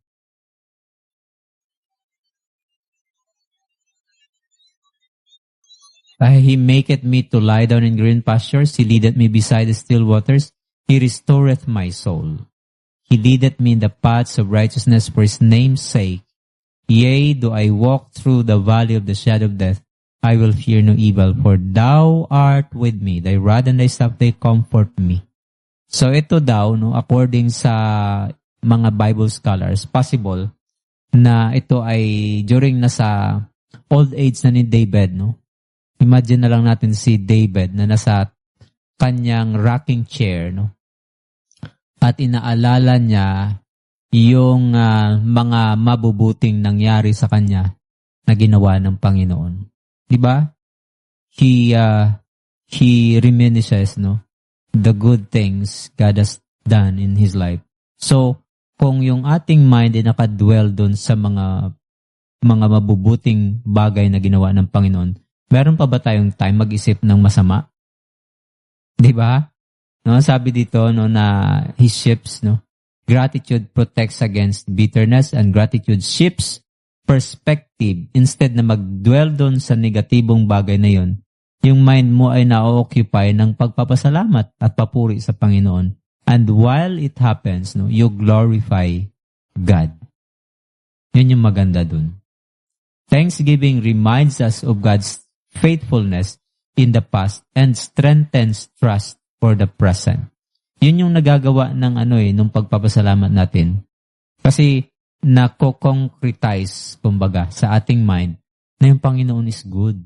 He maketh me to lie down in green pastures. He leadeth me beside the still waters. He restoreth my soul. He leadeth me in the paths of righteousness for his name's sake. Yea, though I walk through the valley of the shadow of death, I will fear no evil, for thou art with me. Thy rod and thy staff, they comfort me. So ito daw, no, according sa mga Bible scholars, possible na ito ay during nasa old age na ni David, no? Imagine na lang natin si David na nasa kanyang rocking chair, no? At inaalala niya yung mga mabubuting nangyari sa kanya na ginawa ng Panginoon. Di ba? He reminisces, no, the good things God has done in his life. So, kung yung ating mind ay nakadwell doon sa mga mabubuting bagay na ginawa ng Panginoon, meron pa ba tayong time mag-isip ng masama? Di ba? No, sabi dito, no, na he shifts, no, gratitude protects against bitterness, and gratitude shifts perspective. Instead na mag-dwell doon sa negatibong bagay na yun, yung mind mo ay na-occupy ng pagpapasalamat at papuri sa Panginoon. And while it happens, no, you glorify God. Yun yung maganda dun. Thanksgiving reminds us of God's faithfulness in the past and strengthens trust for the present. Yun yung nagagawa ng nung pagpapasalamat natin. Kasi nako-concretize, kumbaga, sa ating mind na yung Panginoon is good.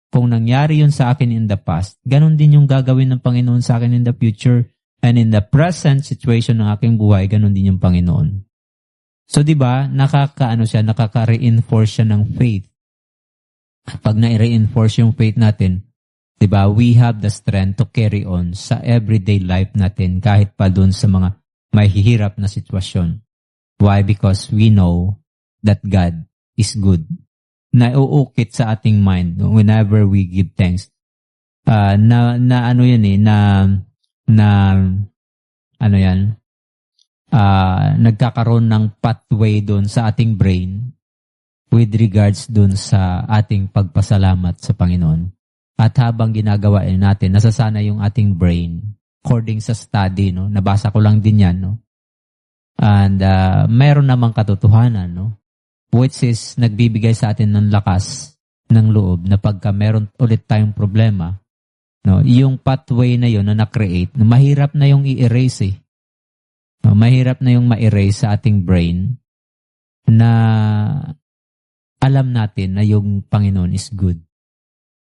Kung nangyari yun sa akin in the past, ganun din yung gagawin ng Panginoon sa akin in the future, and in the present situation ng aking buhay, ganun din yung Panginoon. So, di ba, nakaka-reinforce siya ng faith. Pag na-reinforce yung faith natin, di ba, we have the strength to carry on sa everyday life natin kahit pa dun sa mga mahihirap na sitwasyon. Why? Because we know that God is good. Nauukit sa ating mind whenever we give thanks. Nagkakaroon ng pathway doon sa ating brain with regards doon sa ating pagpasalamat sa Panginoon. At habang ginagawa natin, nasasana yung ating brain according sa study, no? Nabasa ko lang din yan, no? And meron namang katotohanan, no? Which is nagbibigay sa atin ng lakas ng loob na pagka meron ulit tayong problema, no, yung pathway na yon na na-create, no, mahirap na yung i-erase eh. No, mahirap na yung ma-erase sa ating brain na alam natin na yung Panginoon is good.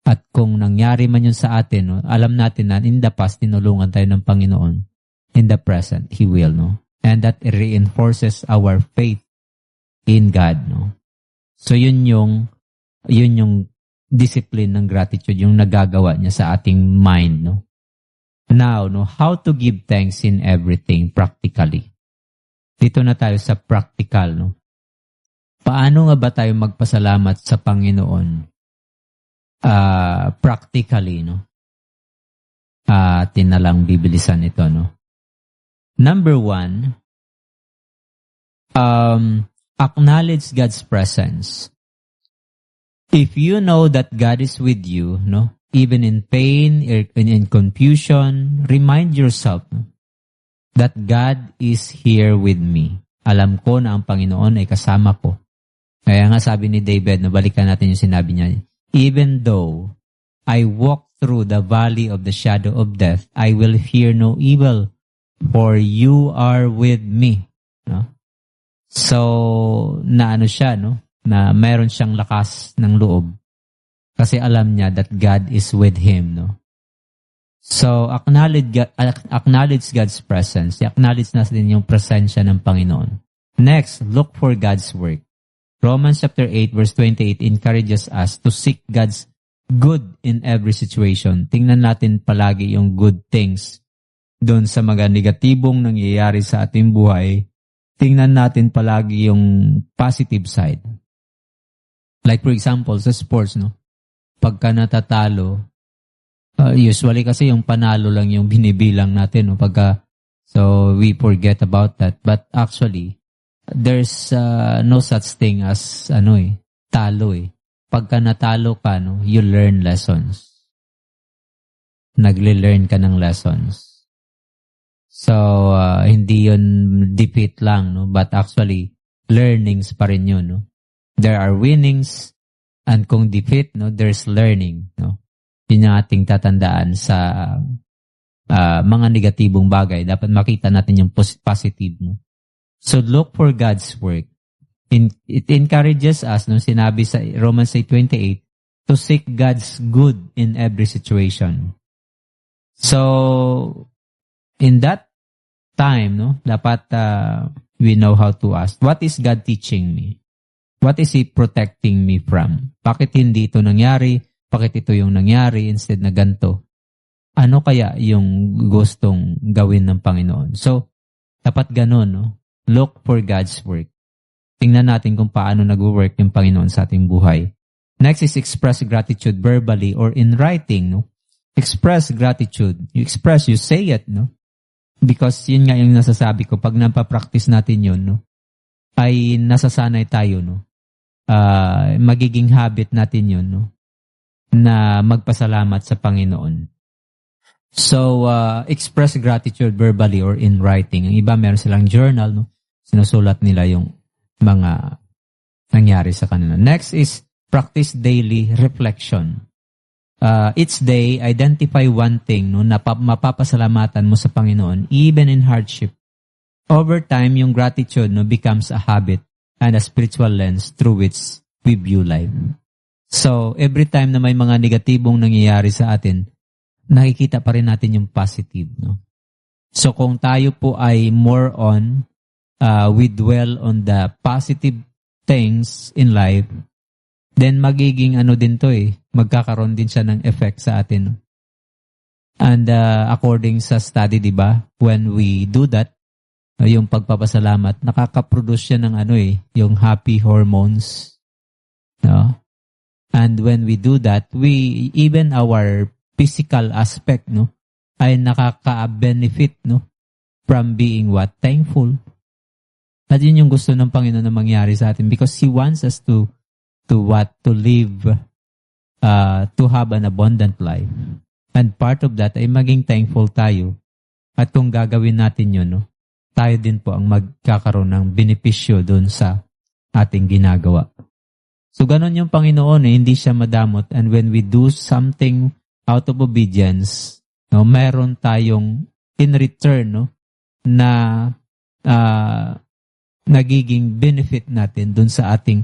At kung nangyari man yun sa atin, no, alam natin na in the past, tinulungan tayo ng Panginoon. In the present, He will, no? And that reinforces our faith in God, no? So yun yung discipline ng gratitude, yung nagagawa niya sa ating mind, no? Now, no, how to give thanks in everything practically. Dito na tayo sa practical, no? Paano nga ba tayo magpasalamat sa Panginoon? Practically, no? Tinalang bibilisan ito, no? Number 1, acknowledge God's presence. If you know that God is with you, no, even in pain, in confusion, remind yourself, no, that God is here with me. Alam ko na ang Panginoon ay kasama ko. Kaya nga sabi ni David, balikan natin yung sinabi niya, even though I walk through the valley of the shadow of death, I will fear no evil, for you are with me. No? So, siya, no? Na mayroon siyang lakas ng loob. Kasi alam niya that God is with him, no? So, acknowledge God's presence. I-acknowledge natin yung presensya ng Panginoon. Next, look for God's work. Romans chapter 8 verse 28 encourages us to seek God's good in every situation. Tingnan natin palagi yung good things doon sa mga negatibong nangyayari sa ating buhay. tingnan natin palagi yung positive side. Like for example, sa sports, no? Pagka natatalo, usually kasi yung panalo lang yung binibilang natin, no? So we forget about that. But actually, there's no such thing as talo eh. Pagka natalo ka, no, you learn lessons. Nagle-learn ka ng lessons. So, hindi yun defeat lang, no? But actually, learnings pa rin yun, no? There are winnings, and kung defeat, no, there's learning, no? Yun yung ating tatandaan sa mga negatibong bagay. Dapat makita natin yung positive, no? So, look for God's work. It encourages us, no, sinabi sa Romans 8:28, to seek God's good in every situation. So, in that time, no, dapat we know how to ask, what is God teaching me? What is He protecting me from? Bakit hindi ito nangyari? Bakit ito yung nangyari instead na ganito? Ano kaya yung gustong gawin ng Panginoon? So, dapat ganun, no? Look for God's work. Tingnan natin kung paano nag-work yung Panginoon sa ating buhay. Next is express gratitude verbally or in writing, no? Express gratitude. You express, you say it, no? Because yun nga yung nasasabi ko, pag napapractice natin yun, no? Ay nasasanay tayo, no? Magiging habit natin yun, no? Na magpasalamat sa Panginoon. So, express gratitude verbally or in writing. Ang iba meron silang journal, no? Sinusulat nila yung mga nangyari sa kanila. Next is practice daily reflection. Each day, identify one thing, no, na mapapasalamatan mo sa Panginoon, even in hardship. Over time, yung gratitude, no, becomes a habit and a spiritual lens through which we view life. So, every time na may mga negatibong nangyayari sa atin, nakikita pa rin natin yung positive, no? So, kung tayo po ay more on, we dwell on the positive things in life, then magiging din to magkakaroon din siya ng effect sa atin. And according sa study, di ba, when we do that, yung pagpapasalamat, nakaka-produce siya ng yung happy hormones. No? And when we do that, even our physical aspect, no, ay nakaka-benefit, no, from being what? Thankful. At yun yung gusto ng Panginoon na mangyari sa atin because He wants us to live, to have an abundant life. And part of that ay maging thankful tayo. At kung gagawin natin yun, no, tayo din po ang magkakaroon ng benepisyo doon sa ating ginagawa. So, ganun yung Panginoon, hindi siya madamot. And when we do something out of obedience, no, meron tayong in return, no, na nagiging benefit natin doon sa ating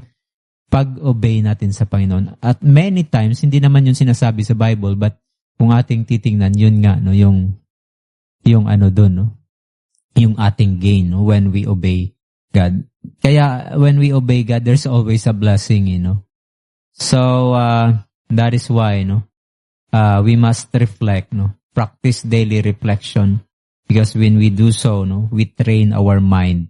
pag-obey natin sa Panginoon. At many times, hindi naman yun sinasabi sa Bible, but kung ating titingnan, yun nga, no, yung doon, no, yung ating gain, no, when we obey God. Kaya, when we obey God, there's always a blessing, you know. So, that is why, no, we must reflect, no, practice daily reflection, because when we do so, no, we train our mind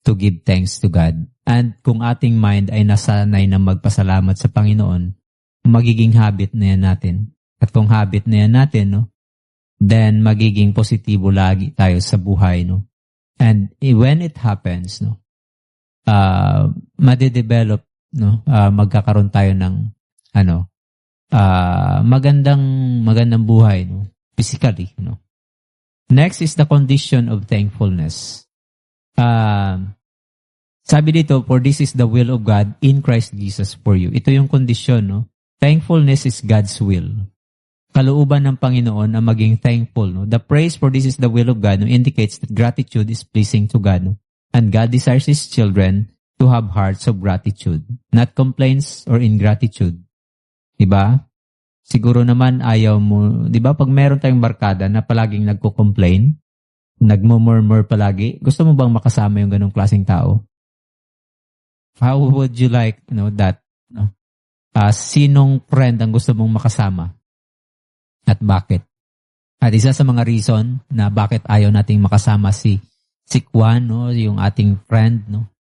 to give thanks to God. And kung ating mind ay nasanay na magpasalamat sa Panginoon, magiging habit na yan natin. At kung habit na yan natin, no, then magiging positibo lagi tayo sa buhay, no. And when it happens, no, madedevelop, no, magkakaroon tayo ng magandang buhay, no, physically, no. Next is the condition of thankfulness. Sabi dito, for this is the will of God in Christ Jesus for you. Ito yung kondisyon, no? Thankfulness is God's will. Kalooban ng Panginoon na maging thankful, no? The praise for this is the will of God, no, indicates that gratitude is pleasing to God, no? And God desires His children to have hearts of gratitude, not complaints or ingratitude. Diba? Siguro naman ayaw mo, diba, pag meron tayong barkada na palaging nagko-complain, nagmumurmur palagi, gusto mo bang makasama yung ganong klaseng tao? How would you like, that? No? Sinong friend ang gusto mong makasama? At bakit? At isa sa mga reason na bakit ayaw nating makasama si si Juan, no, yung ating friend, no,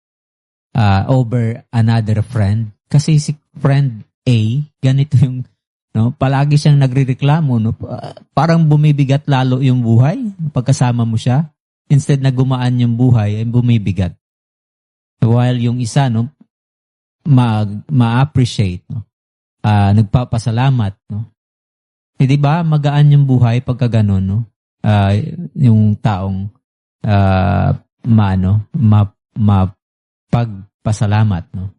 over another friend. Kasi si friend A, ganito yung, no, palagi siyang nagrereklamo, no, parang bumibigat lalo yung buhay pagkasama mo siya. Instead na gumaan yung buhay, ay bumibigat. While yung isa, no, ma-appreciate, no, nagpapasalamat, no. Eh, di ba, magaan yung buhay pagka ganun, no? Yung taong mapagpasalamat, no?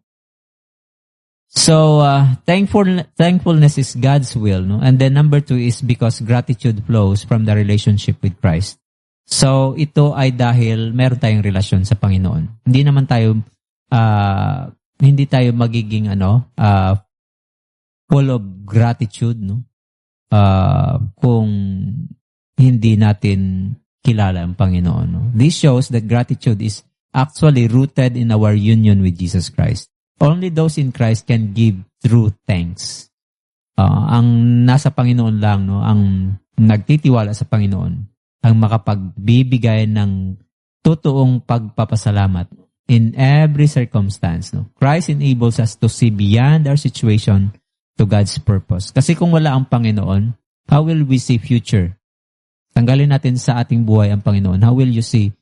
So, thankfulness is God's will, no? And then number 2 is because gratitude flows from the relationship with Christ. So, ito ay dahil meron tayong relasyon sa Panginoon. Hindi tayo magiging full of gratitude, no? Kung hindi natin kilala ang Panginoon. No? This shows that gratitude is actually rooted in our union with Jesus Christ. Only those in Christ can give true thanks. Ang nasa Panginoon lang, no, ang nagtitiwala sa Panginoon, ang makapagbibigay ng totoong pagpapasalamat in every circumstance. No? Christ enables us to see beyond our situation to God's purpose. Kasi kung wala ang Panginoon, how will we see future? Tanggalin natin sa ating buhay ang Panginoon. How will you see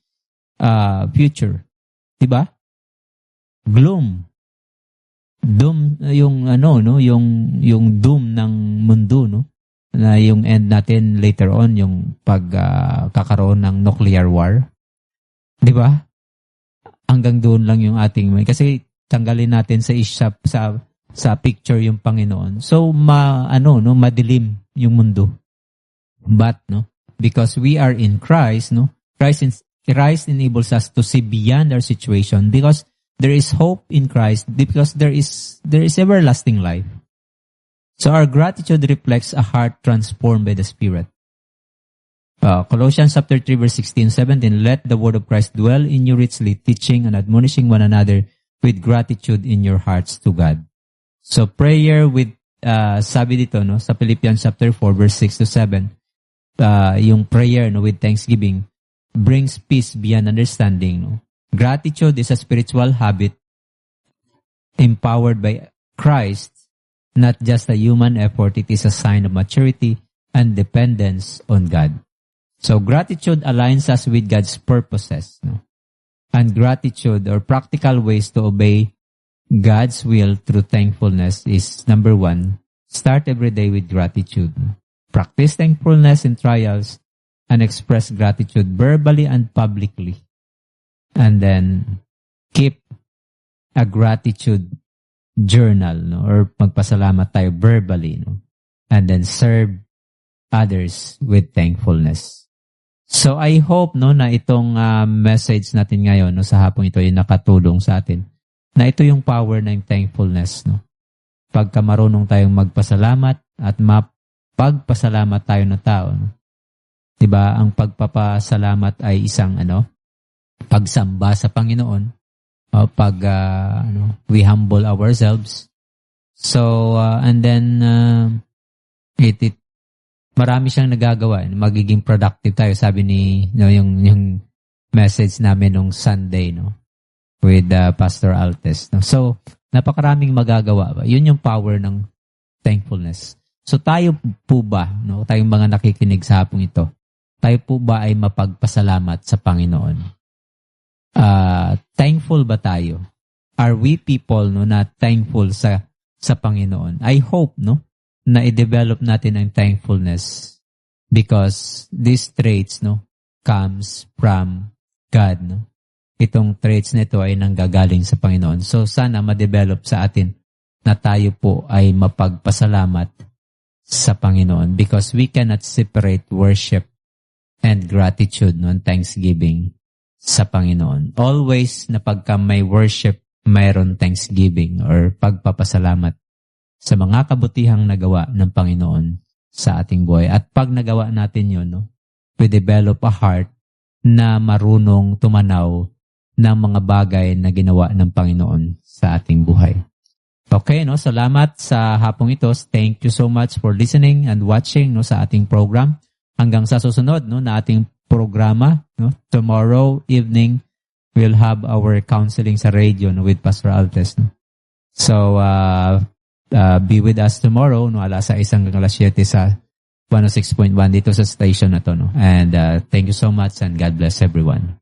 future? Diba? Gloom. Doom, yung doom ng mundo, no? Na yung end natin later on, yung pagkakaroon ng nuclear war. Diba? Hanggang doon lang yung ating kasi tanggalin natin sa picture yung Panginoon. So madilim yung mundo. But because we are in Christ, Christ enables us to see beyond our situation because there is hope in Christ because there is everlasting life. So our gratitude reflects a heart transformed by the Spirit. Colossians chapter 3 verse 16-17, let the word of Christ dwell in you richly, teaching and admonishing one another with gratitude in your hearts to God. So prayer with, sabi dito, sa Philippians chapter 4 verse 6-7, yung prayer with thanksgiving brings peace beyond understanding. Gratitude is a spiritual habit empowered by Christ, not just a human effort. It is a sign of maturity and dependence on God. So gratitude aligns us with God's purposes. And gratitude or practical ways to obey God's will through thankfulness is number 1, start every day with gratitude. Practice thankfulness in trials and express gratitude verbally and publicly. And then keep a gratitude journal, or magpasalamat tayo verbally, and then serve others with thankfulness. So I hope na itong message natin ngayon sa hapong ito ay nakatulong sa atin. Na ito yung power ng thankfulness, Pagka marunong tayong magpasalamat at mapagpasalamat tayo ng tao, Diba? Ang pagpapasalamat ay isang pagsamba sa Panginoon. We humble ourselves. So and then marami siyang nagagawa. Magiging productive tayo, sabi ni yung message namin nung Sunday, with Pastor Altes. So, napakaraming magagawa. Yun yung power ng thankfulness. So, tayo po ba, tayong mga nakikinig sa hapong ito, tayo po ba ay mapagpasalamat sa Panginoon? Thankful ba tayo? Are we people na thankful sa Panginoon? I hope na i-develop natin ang thankfulness because these traits comes from God. Itong traits na ito ay nanggagaling sa Panginoon. So sana ma-develop sa atin na tayo po ay mapagpasalamat sa Panginoon because we cannot separate worship and gratitude and thanksgiving sa Panginoon. Always na pagka may worship, mayroon thanksgiving or pagpapasalamat sa mga kabutihang nagawa ng Panginoon sa ating buhay. At pag nagawa natin yun, we develop a heart na marunong tumanaw ng mga bagay na ginawa ng Panginoon sa ating buhay. Okay, salamat sa hapong ito. Thank you so much for listening and watching sa ating program. Hanggang sa susunod na ating programa, no? Tomorrow evening, we'll have our counseling sa radio, no, with Pastor Altes, no? So, be with us tomorrow, no, alas 6 hanggang alas 7 sa 106.1 dito sa station na to, no? And thank you so much and God bless everyone.